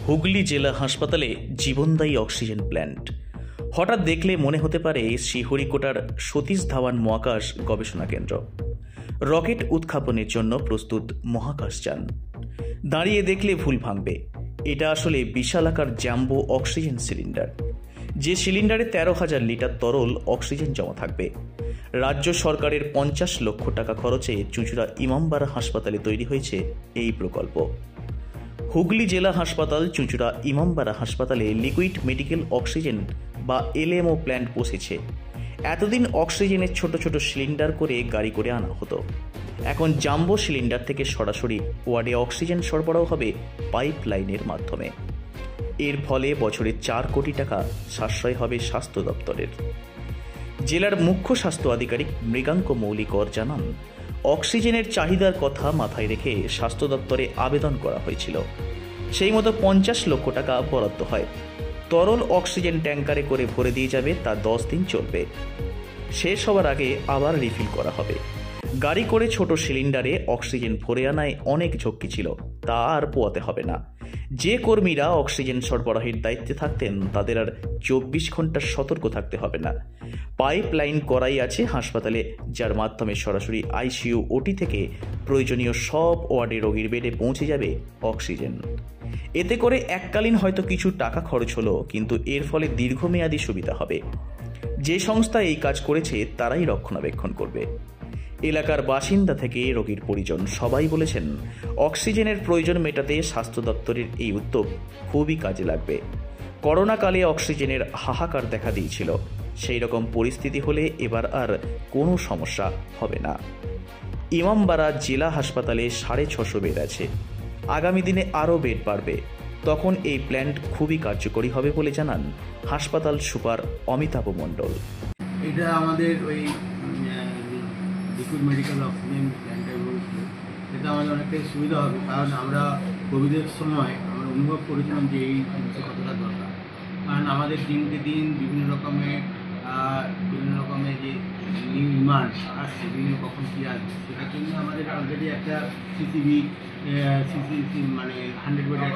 হুগলি জেলা হাসপাতালে জীবনদায়ী oxygen plant. হঠাৎ দেখলে মনে হতে পারে শ্রীহরিকোটার সতীশ ধাওয়ান মহাকাশ গবেষণা কেন্দ্র। রকেট উৎক্ষেপণের জন্য প্রস্তুত মহাকাশযান। দাঁড়িয়ে দেখলে ভুল ভাঙবে, এটা আসলে বিশালাকার জাম্বো অক্সিজেন সিলিন্ডার। যে সিলিন্ডারে 13,000 লিটার তরল অক্সিজেন জমা থাকবে। রাজ্য সরকারের 50 লক্ষ টাকা খরচে চুঁচুড়া ইমামবাড়া হাসপাতালে তৈরি হয়েছে এই প্রকল্প। হুগলি জেলা হাসপাতাল চুঁচুড়া ইমামবাড়া হাসপাতালে লিকুইড মেডিকেল অক্সিজেন বা এলএমও প্ল্যান্ট বসেছে। এতদিন অক্সিজেনের ছোট ছোট সিলিন্ডার করে গাড়ি করে আনা হতো। এখন জাম্বো সিলিন্ডার থেকে সরাসরি ওয়ার্ডে অক্সিজেন সরবরাহ হবে পাইপ লাইনের মাধ্যমে। এর ফলে বছরে 4 কোটি টাকা সাশ্রয় হবে স্বাস্থ্য দপ্তরের। জেলার মুখ্য স্বাস্থ্য আধিকারিক মৃগাঙ্ক মৌলিকর জানান, অক্সিজেনের চাহিদার কথা মাথায় রেখে স্বাস্থ্য দপ্তরে আবেদন করা হয়েছিল। সেই মতো 50 লক্ষ টাকা বরাদ্দ হয়। তরল অক্সিজেন ট্যাঙ্কারে করে ভরে দিয়ে যাবে, তা 10 দিন চলবে। শেষ হওয়ার আগে আবার রিফিল করা হবে। গাড়ি করে ছোট সিলিন্ডারে অক্সিজেন ভরে আনায় অনেক ঝক্কি ছিল, তা আর পোয়াতে হবে না। যে কর্মীরা অক্সিজেন সরবরাহের দায়িত্বে থাকতেন তাদের আর 24 ঘন্টা সতর্ক থাকতে হবে না। পাইপ লাইন করাই আছে হাসপাতালে, যার মাধ্যমে সরাসরি আইসিইউ ওটি থেকে প্রয়োজনীয় সব ওয়ার্ডে রোগীর বেডে পৌঁছে যাবে অক্সিজেন। এতে করে এককালীন হয়তো কিছু টাকা খরচ হলো, কিন্তু এর ফলে দীর্ঘমেয়াদী সুবিধা হবে। যে সংস্থা এই কাজ করেছে তারাই রক্ষণাবেক্ষণ করবে। এলাকার বাসিন্দা থেকে রোগীর পরিজন সবাই বলেছেন, অক্সিজেনের প্রয়োজন মেটাতে স্বাস্থ্য দপ্তরের এই উদ্যোগ খুবই কাজে লাগবে। করোনাকালে অক্সিজেনের হাহাকার দেখা দিয়েছিল, সেই রকম পরিস্থিতি হলে এবার আর কোনো সমস্যা হবে না। ইমামবাড়া জেলা হাসপাতালে 650 বেড আছে। আগামী দিনে আরও বেড বাড়বে। তখন এই প্ল্যান্ট খুবই কার্যকরী হবে বলে জানান হাসপাতাল সুপার অমিতাভ মণ্ডল। এটা আমাদের ওই লিকুইড মেডিকেল অক্সিজেন প্ল্যান্টের বলছে, এটা আমাদের অনেকটাই সুবিধা হবে। কারণ আমরা কোভিডের সময় আমরা অনুভব করেছিলাম যে এই জিনিসটা কতটা দরকার। কারণ আমাদের দিনকে দিন বিভিন্ন রকমের যে নিউ ডিমান্ড আসছে, বিভিন্ন কখন কী আসবে, সেটার জন্য আমাদের অলরেডি একটা সিসি মানে 100 বেডের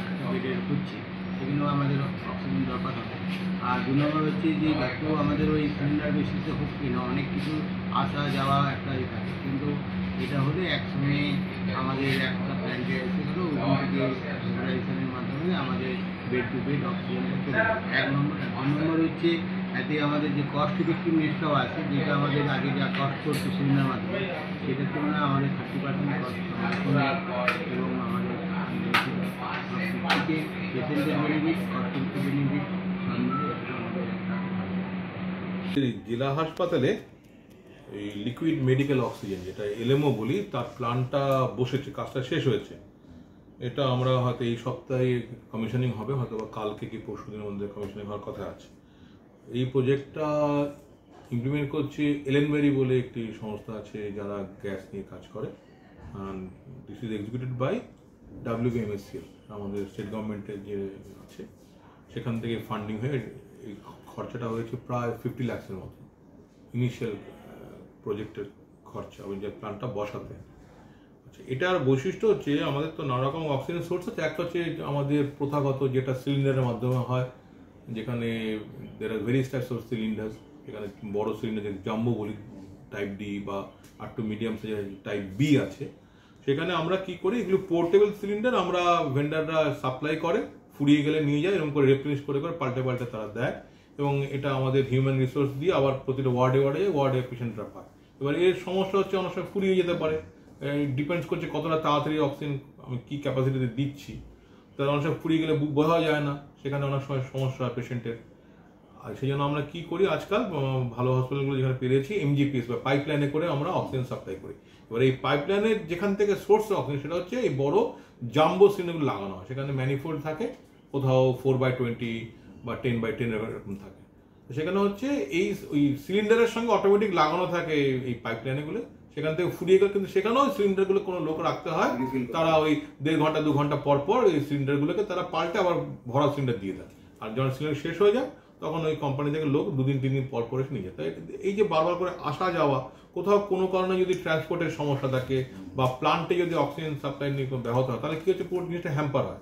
একটা বেডের হচ্ছে, সেগুলো আমাদের অক্সিজেন দরকার হবে। আর 2 নম্বর হচ্ছে যে যত আমাদের ওই সিলিন্ডার বেসিসে হচ্ছে না, অনেক কিছু আসা যাওয়া একটা থাকে, কিন্তু এটা হলে একসঙ্গে আমাদের একটা প্ল্যান্টে এসে গেলো, ওখান থেকে মোবিলাইজেশনের মাধ্যমে আমাদের বেড টু বেড অক্সিজেনটা চলে যাবে। 1 নম্বর। 2 নম্বর হচ্ছে এতে আমাদের যে কস্ট ইফেক্টিভনেসটাও আছে, যেটা আমাদের আগে যা কস্ট করছে সিলিন্ডার মাধ্যমে, সেটার তুলনায় আমাদের 30% কস্ট এবং আমাদের পেশেন্টের বেনিফিট, কস্টের বেনিফিট। জেলা হাসপাতালে এই লিকুইড মেডিকেল অক্সিজেন, যেটা এলএমও বলি, তার প্ল্যানটা বসেছে, কাজটা শেষ হয়েছে। এটা আমরা হয়তো এই সপ্তাহে কমিশনিং হবে, হয়তো বা কালকে কি পরশু দিনের মধ্যে কমিশনিং হওয়ার কথা আছে। এই প্রজেক্টটা ইমপ্লিমেন্ট করছে এলেনবেরি বলে একটি সংস্থা আছে যারা গ্যাস নিয়ে কাজ করে। This is executed by WBMSCL, আমাদের স্টেট গভর্নমেন্টের যে আছে সেখান থেকে ফান্ডিং হয়ে এই খরচাটা হয়েছে প্রায় 50 লাখের মতো ইনিশিয়াল প্রজেক্টের খরচা, ওই যে প্ল্যানটা বসাতে। আচ্ছা, এটার বৈশিষ্ট্য হচ্ছে আমাদের তো নানা রকম অক্সিজেন সোর্স আছে। একটা হচ্ছে আমাদের প্রথাগত যেটা সিলিন্ডারের মাধ্যমে হয়, যেখানে দের আর ভেরিয়াস টাইপস অফ সিলিন্ডার্স। এখানে বড় সিলিন্ডার যে জাম্বো বলি টাইপ ডি, বা একটু মিডিয়াম সাইজের টাইপ বি আছে। সেখানে আমরা কি করি, এগুলো পোর্টেবল সিলিন্ডার আমরা ভেন্ডাররা সাপ্লাই করে, ফুরিয়ে গেলে নিয়ে যায়, এরকম করে রিপ্লেস করে পাল্টে পাল্টে তারা দেয়। এবং এটা আমাদের হিউম্যান রিসোর্স দিয়ে আবার প্রতিটা ওয়ার্ডে পেশেন্টরা পায়। এবার এর সমস্যা হচ্ছে অনেক সময় ফুরিয়ে যেতে পারে, ডিপেন্ডস করছে কতটা তাড়াতাড়ি অক্সিজেন আমি কী ক্যাপাসিটিতে দিচ্ছি। তারা অনেক সময় ফুরিয়ে গেলে বোঝা যায় না, সেখানে অনেক সময় সমস্যা হয় পেশেন্টের। আর সেই জন্য আমরা কি করি, আজকাল ভালো হসপিটালগুলো যেখানে পেরেছি MGPS বা পাইপ লাইনে করে আমরা অক্সিজেন সাপ্লাই করি। এবার এই পাইপ লাইনের যেখান থেকে সোর্স অক্সিজেন, সেটা হচ্ছে এই বড় জাম্বো সিলিন্ডারগুলো লাগানো হয়। সেখানে ম্যানিফোল্ড থাকে, কোথাও 4x20 বা 10x10 এরকম থাকে। সেখানে হচ্ছে ওই সিলিন্ডারের সঙ্গে অটোমেটিক লাগানো থাকে এই পাইপ লাইনগুলো। সেখান থেকে ফুরিয়ে গেলে কিন্তু সেখানেও সিলিন্ডারগুলো কোনো লোক রাখতে হয়, তারা ওই 1.5 ঘন্টা 2 ঘন্টা পর পর এই সিলিন্ডারগুলোকে তারা পাল্টে আবার ভরা সিলিন্ডার দিয়ে দেয়। আর যখন সিলিন্ডার শেষ হয়ে যায় তখন ওই কোম্পানি থেকে লোক 2 দিন 3 দিন পর পরে নিয়ে যায়। তাই এই যে বারবার করে আসা যাওয়া, কোথাও কোনো কারণে যদি ট্রান্সপোর্টের সমস্যা থাকে বা প্লান্টে যদি অক্সিজেন সাপ্লাই নিয়ে ব্যাহত হয়, তাহলে কি হচ্ছে, পুরো জিনিসটা হ্যাম্পার হয়।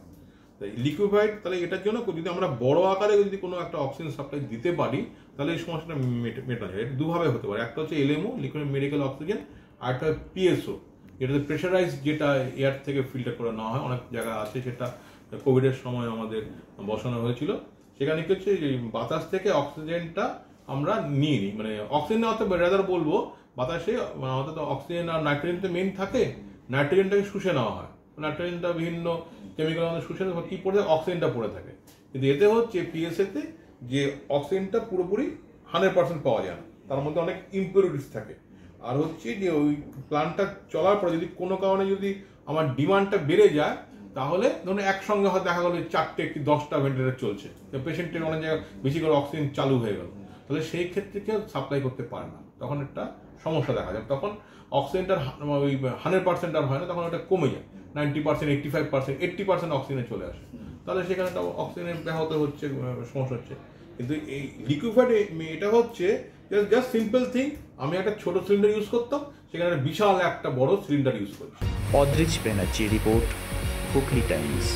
লিকুইফাইড তাহলে এটার জন্য যদি আমরা বড় আকারে যদি কোনো একটা অক্সিজেন সাপ্লাই দিতে পারি তাহলে এই সমস্যাটা মেটানো যায়। এটা দুভাবে হতে পারে, একটা হচ্ছে এলএমও লিকুইড মেডিকেল অক্সিজেন, আর একটা পিএসও যেটাতে প্রেশারাইজ, যেটা এয়ার থেকে ফিল্টার করে নেওয়া হয়। অনেক জায়গা আছে সেটা কোভিডের সময় আমাদের বসানো হয়েছিল। সেখানে কি হচ্ছে যে বাতাস থেকে অক্সিজেনটা আমরা নিয়ে নিই, মানে অক্সিজেন নেওয়াতে রেদার বলবো বাতাসে আমাদের তো অক্সিজেন আর নাইট্রোজেন তো মেইন থাকে, নাইট্রোজেনটাকে শুষে নেওয়া হয়। নাইট্রোজেনটা বিভিন্ন কেমিক্যাল আমাদের শুষে কি পড়ে থাকে, অক্সিজেনটা পড়ে থাকে। কিন্তু এতে হচ্ছে পিএসএতে যে অক্সিজেনটা পুরোপুরি 100% পাওয়া যায় না, তার মধ্যে অনেক ইম্পিউরিটিস থাকে। আর হচ্ছে যে ওই প্ল্যান্টটা চলার পরে যদি কোনো কারণে যদি আমার ডিমান্ডটা বেড়ে যায়, তাহলে ধরুন একসঙ্গে হয়তো দেখা গেলো 4টে কি 10টা ভেন্টিলেটর চলছে, পেশেন্টের অনেক জায়গায় বেশি করে অক্সিজেন চালু হয়ে গেল, তাহলে সেই ক্ষেত্রে কেউ সাপ্লাই করতে পারে না, তখন একটা সমস্যা দেখা যায়। তখন অক্সিজেনটা ওই 100% আর হয় না, তখন ওটা কমে যায়, 90%, 85%, 80% অক্সিজেনে চলে আসে। তাহলে সেখানে একটা অক্সিজেনের ব্যাহত হচ্ছে, সমস্যা হচ্ছে। কিন্তু এই লিকুইফাইড এটা হচ্ছে জাস্ট সিম্পল থিং, আমি একটা ছোট সিলিন্ডার ইউজ করতাম, সেখানে বিশাল একটা বড় সিলিন্ডার ইউজ করছি। Adrij Banerjee report, Hooghly Times.